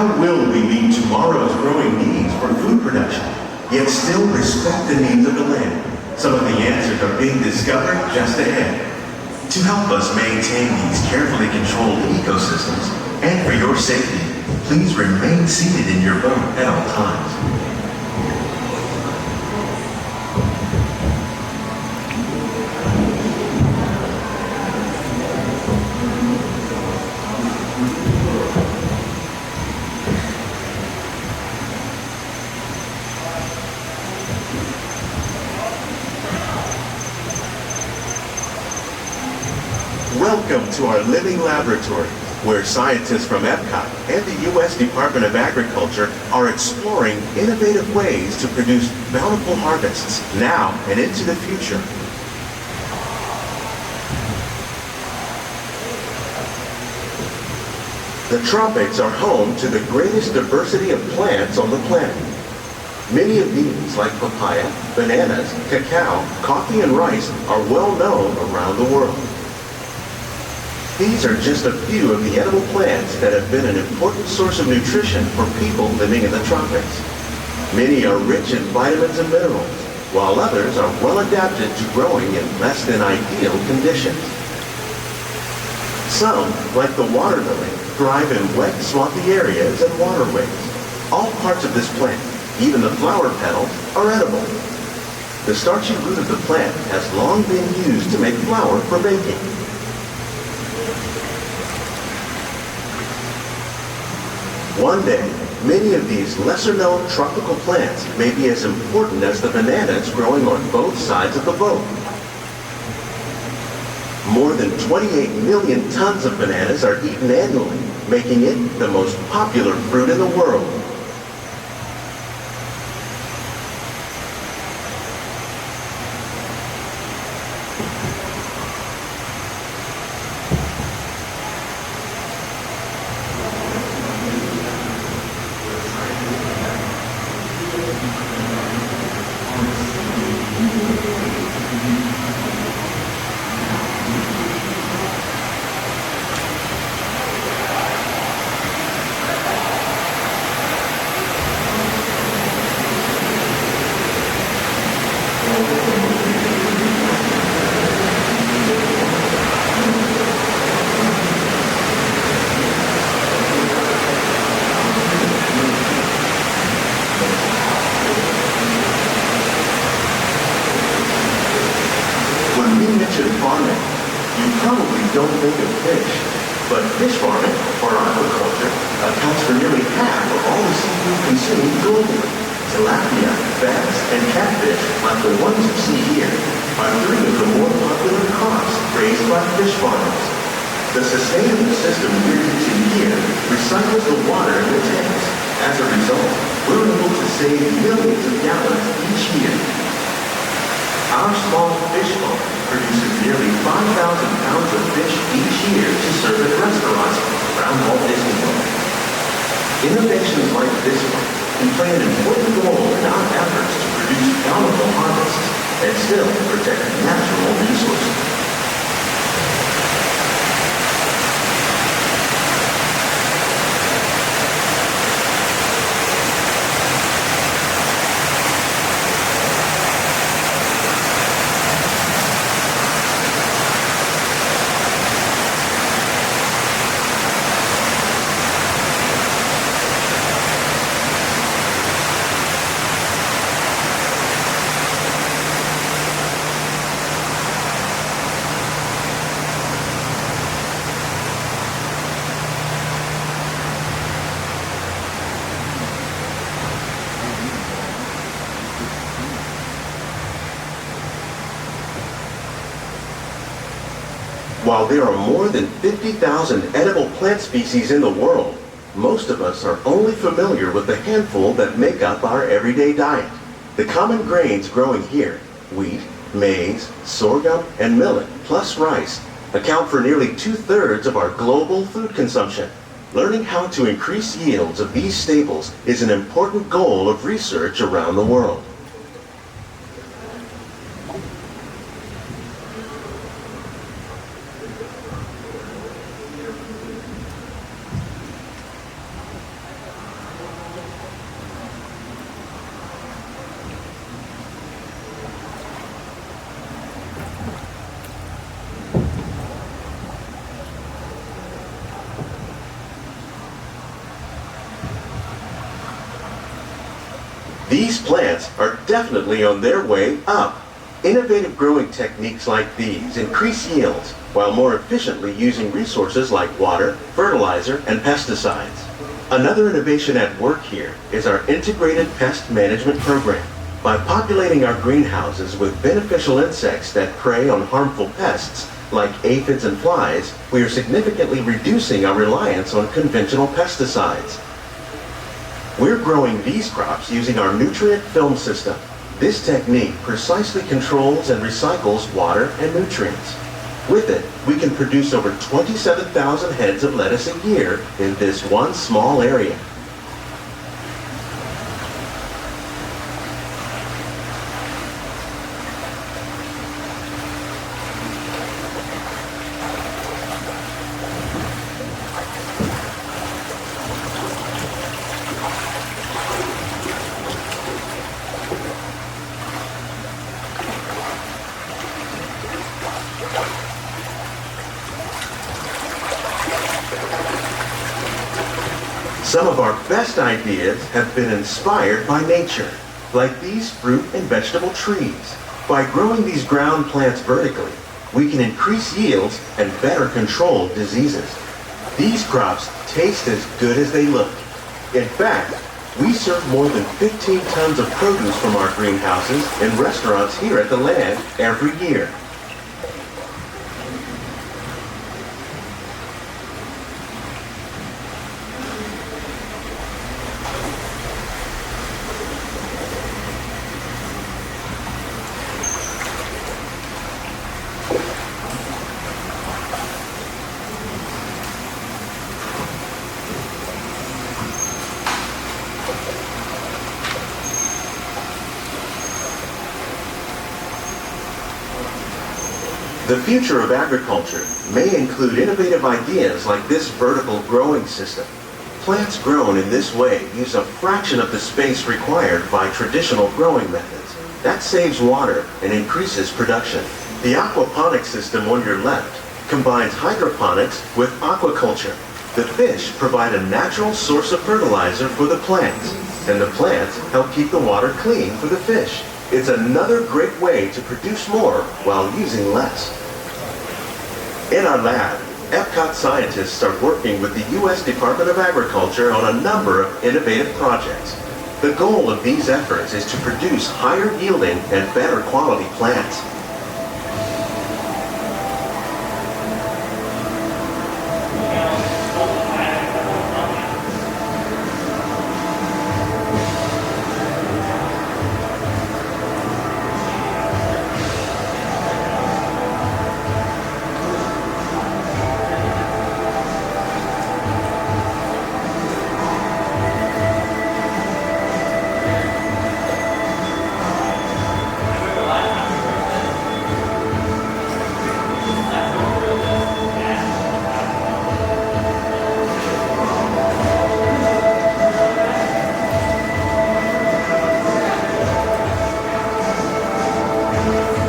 How will we meet tomorrow's growing needs for food production, yet still respect the needs of the land? Some of the answers are being discovered just ahead. To help us maintain these carefully controlled ecosystems, and for your safety, please remain seated in your boat at all times. Welcome to our living laboratory, where scientists from EPCOT and the U.S. Department of Agriculture are exploring innovative ways to produce bountiful harvests now and into the future. The tropics are home to the greatest diversity of plants on the planet. Many of these, like papaya, bananas, cacao, coffee, and rice, are well known around the world. These are just a few of the edible plants that have been an important source of nutrition for people living in the tropics. Many are rich in vitamins and minerals, while others are well adapted to growing in less than ideal conditions. Some, like the water lily, thrive in wet, swampy areas and waterways. All parts of this plant, even the flower petals, are edible. The starchy root of the plant has long been used to make flour for baking. One day, many of these lesser-known tropical plants may be as important as the bananas growing on both sides of the boat. More than 28 million tons of bananas are eaten annually, making it the most popular fruit in the world. Farming, you probably don't think of fish, but fish farming, or aquaculture, accounts for nearly half of all the seafood consumed globally. Tilapia, bass, and catfish, like the ones you see here, are three of the more popular crops raised by fish farmers. The sustainable system we're using here recycles the water in the tanks. As a result, we're able to save millions of gallons each year. Our small fish farm produces nearly 5,000 pounds of fish each year to serve at restaurants around Walt Disney World. Innovations like this one can play an important role in our efforts to produce bountiful harvests and still protect natural resources. While there are more than 50,000 edible plant species in the world, most of us are only familiar with the handful that make up our everyday diet. The common grains growing here, wheat, maize, sorghum, and millet, plus rice, account for nearly 2/3 of our global food consumption. Learning how to increase yields of these staples is an important goal of research around the world. These plants are definitely on their way up. Innovative growing techniques like these increase yields while more efficiently using resources like water, fertilizer, and pesticides. Another innovation at work here is our integrated pest management program. By populating our greenhouses with beneficial insects that prey on harmful pests like aphids and flies, we are significantly reducing our reliance on conventional pesticides. We're growing these crops using our nutrient film system. This technique precisely controls and recycles water and nutrients. With it, we can produce over 27,000 heads of lettuce a year in this one small area. Some of our best ideas have been inspired by nature, like these fruit and vegetable trees. By growing these ground plants vertically, we can increase yields and better control diseases. These crops taste as good as they look. In fact, we serve more than 15 tons of produce from our greenhouses in restaurants here at the land every year. The future of agriculture may include innovative ideas like this vertical growing system. Plants grown in this way use a fraction of the space required by traditional growing methods. That saves water and increases production. The aquaponics system on your left combines hydroponics with aquaculture. The fish provide a natural source of fertilizer for the plants, and the plants help keep the water clean for the fish. It's another great way to produce more while using less. In our lab, EPCOT scientists are working with the U.S. Department of Agriculture on a number of innovative projects. The goal of these efforts is to produce higher yielding and better quality plants.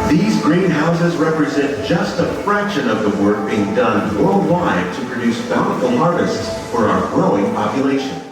These greenhouses represent just a fraction of the work being done worldwide to produce bountiful harvests for our growing population.